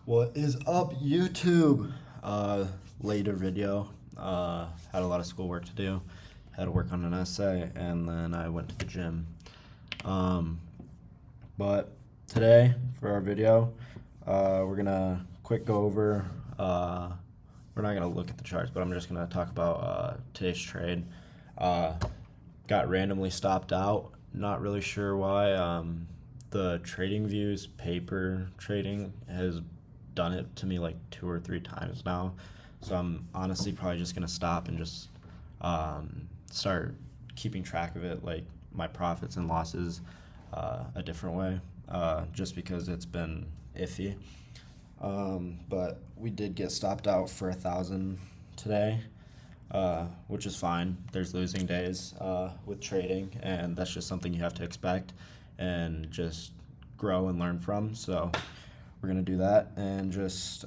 What is up, YouTube? Later video. Had a lot of schoolwork to do. Had to work on an essay, and then I went to the gym. Um, but today, for our video, we're gonna quick go over. We're not gonna look at the charts, but I'm just gonna talk about today's trade. Uh, Got randomly stopped out. Not really sure why. The Trading Views paper trading has done it to me like 2 or 3 times now. So I'm honestly probably just gonna stop and just start keeping track of it, like my profits and losses, a different way, just because it's been iffy. But we did get stopped out for 1,000 today, which is fine. There's losing days with trading, and that's just something you have to expect and just grow and learn from. So we're gonna do that and just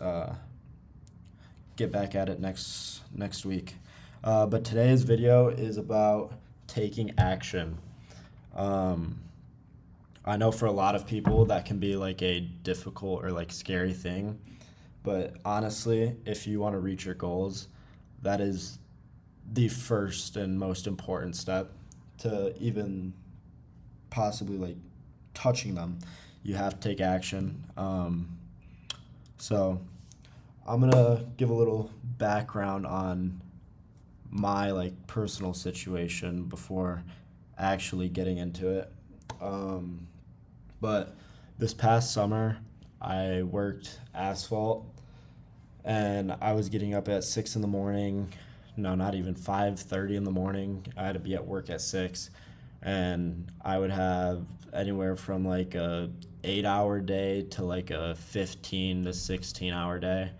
get back at it next week. But today's video is about taking action. I know for a lot of people that can be like a difficult or like scary thing, but honestly, if you want to reach your goals, that is the first and most important step to even possibly like touching them. You have to take action. So I'm gonna give a little background on my like personal situation before actually getting into it. But this past summer, I worked asphalt, and I was getting up at 6 in the morning. No, not even 5:30 in the morning. I had to be at work at 6, and I would have anywhere from like a 8 hour day to like a 15 to 16 hour day,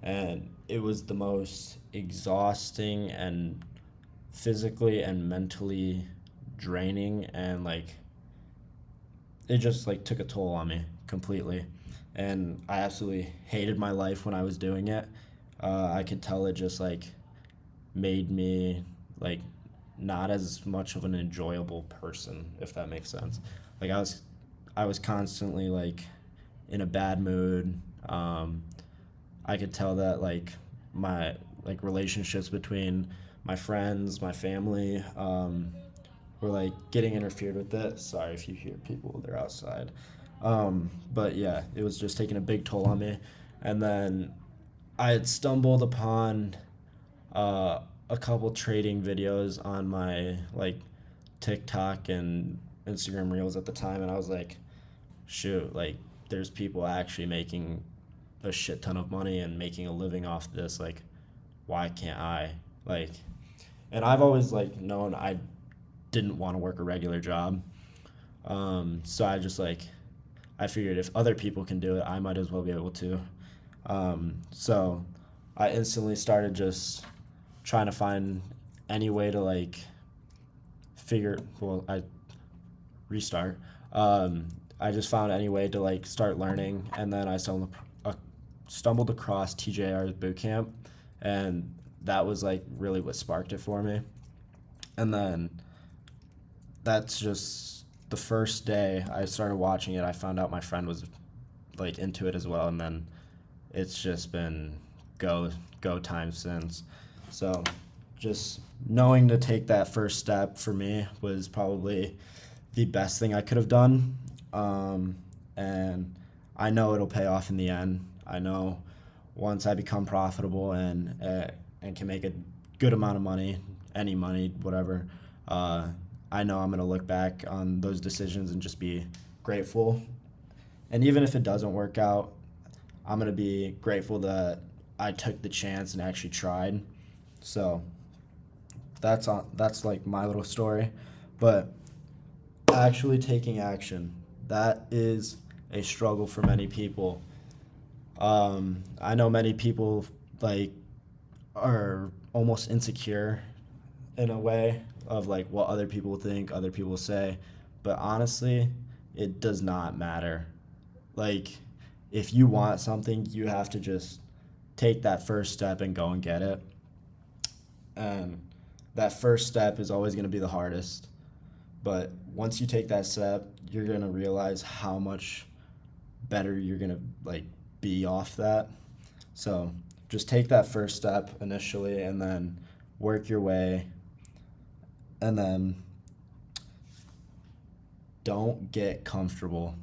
and it was the most exhausting and physically and mentally draining, and like it just like took a toll on me completely, and I absolutely hated my life when I was doing it. I could tell it just like made me like not as much of an enjoyable person, if that makes sense. Like I was constantly like in a bad mood. I could tell that like my like relationships between my friends, my family, were like getting interfered with it. Sorry if you hear people, they're outside. But yeah, it was just taking a big toll on me. And then I had stumbled upon a couple trading videos on my like TikTok and Instagram Reels at the time, and I was like, shoot, like there's people actually making a shit ton of money and making a living off this. Like, why can't I? Like, and I've always like known I didn't want to work a regular job. So I just like I figured if other people can do it, I might as well be able to. So I instantly started just trying to find any way to like I restart. I just found any way to like start learning, and then I stumbled across TJR's boot camp, and that was like really what sparked it for me. And then that's just the first day I started watching it. I found out my friend was like into it as well, and then it's just been go time since. So just knowing to take that first step for me was probably the best thing I could have done. And I know it'll pay off in the end. I know once I become profitable and can make a good amount of money, any money, whatever, I know I'm gonna look back on those decisions and just be grateful. And even if it doesn't work out, I'm gonna be grateful that I took the chance and actually tried. So that's like my little story. But actually taking action, that is a struggle for many people. I know many people like are almost insecure in a way of like what other people think, other people say, but honestly, it does not matter. Like if you want something, you have to just take that first step and go and get it. And that first step is always going to be the hardest. But once you take that step, you're going to realize how much better you're going to like be off that. So just take that first step initially and then work your way, and then don't get comfortable.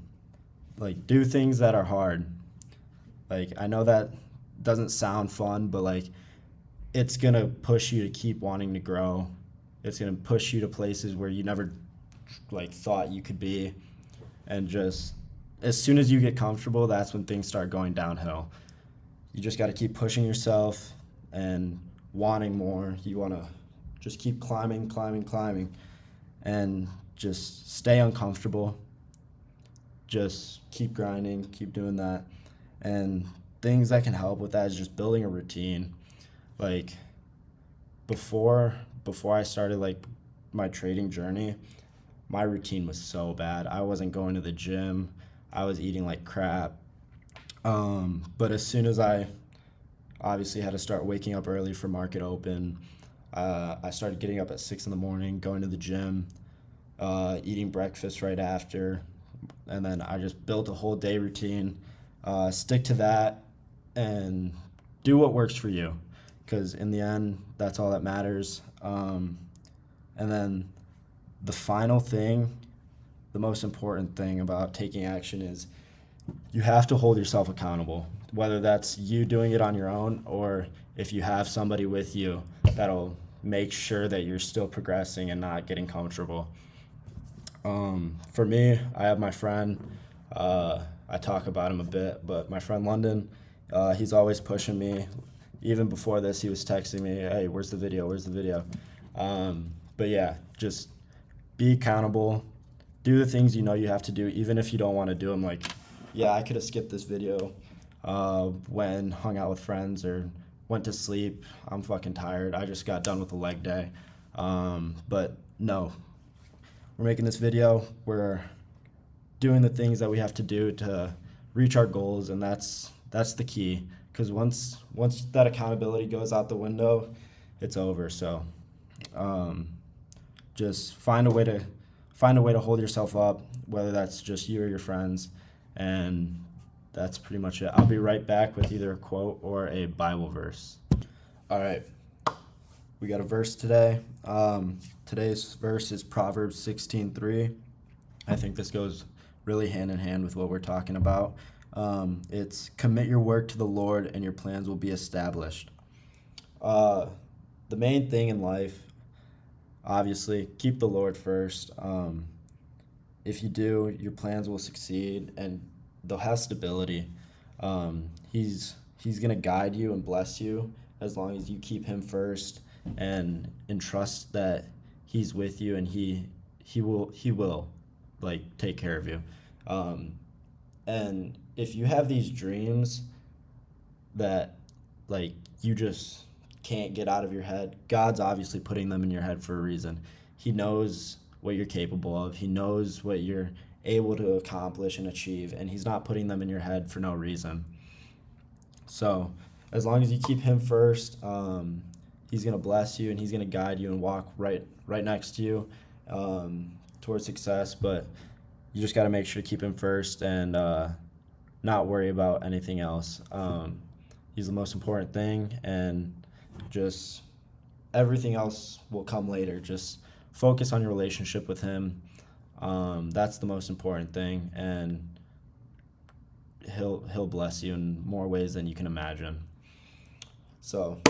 Like, do things that are hard. Like, I know that doesn't sound fun, but like, it's gonna push you to keep wanting to grow. It's gonna push you to places where you never like thought you could be, and just as soon as you get comfortable, that's when things start going downhill. You just got to keep pushing yourself and wanting more. You want to just keep climbing, climbing, climbing, and just stay uncomfortable. Just keep grinding, keep doing that. And things that can help with that is just building a routine. Like before I started like my trading journey, my routine was so bad. I wasn't going to the gym. I was eating like crap. But as soon as I obviously had to start waking up early for market open, I started getting up at 6 in the morning, going to the gym, eating breakfast right after, and then I just built a whole day routine. Stick to that and do what works for you, because in the end, that's all that matters. And then the final thing, the most important thing about taking action is you have to hold yourself accountable, whether that's you doing it on your own or if you have somebody with you that'll make sure that you're still progressing and not getting comfortable. For me, I have my friend. I talk about him a bit, but my friend London, he's always pushing me. Even before this, he was texting me, "Hey, where's the video? Where's the video?" But yeah, just be accountable. Do the things you know you have to do, even if you don't want to do them. Like, yeah, I could have skipped this video when hung out with friends or went to sleep. I'm fucking tired. I just got done with a leg day. But no, we're making this video. We're doing the things that we have to do to reach our goals, and that's the key. Because once that accountability goes out the window, it's over. So just find a way to hold yourself up, whether that's just you or your friends, and that's pretty much it. I'll be right back with either a quote or a Bible verse. All right, we got a verse today. Today's verse is Proverbs 16:3. I think this goes really hand in hand with what we're talking about. It's commit your work to the Lord and your plans will be established. The main thing in life, obviously, keep the Lord first. If you do, your plans will succeed and they'll have stability. He's gonna guide you and bless you as long as you keep him first and trust that he's with you, and he will like take care of you. And if you have these dreams that like you just can't get out of your head, God's obviously putting them in your head for a reason. He knows what you're capable of. He knows what you're able to accomplish and achieve, and he's not putting them in your head for no reason. So as long as you keep him first, he's gonna bless you and he's gonna guide you and walk right next to you towards success. But you just got to make sure to keep him first and not worry about anything else. He's the most important thing, and just everything else will come later. Just focus on your relationship with him. That's the most important thing, and he'll bless you in more ways than you can imagine. So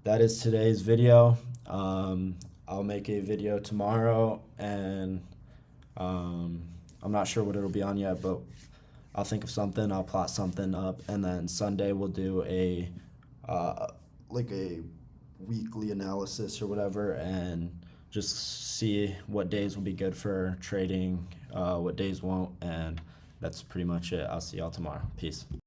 that is today's video. I'll make a video tomorrow, and I'm not sure what it'll be on yet, but I'll think of something. I'll plot something up, and then Sunday we'll do a like a weekly analysis or whatever, and just see what days will be good for trading, what days won't, and that's pretty much it. I'll see y'all tomorrow. Peace.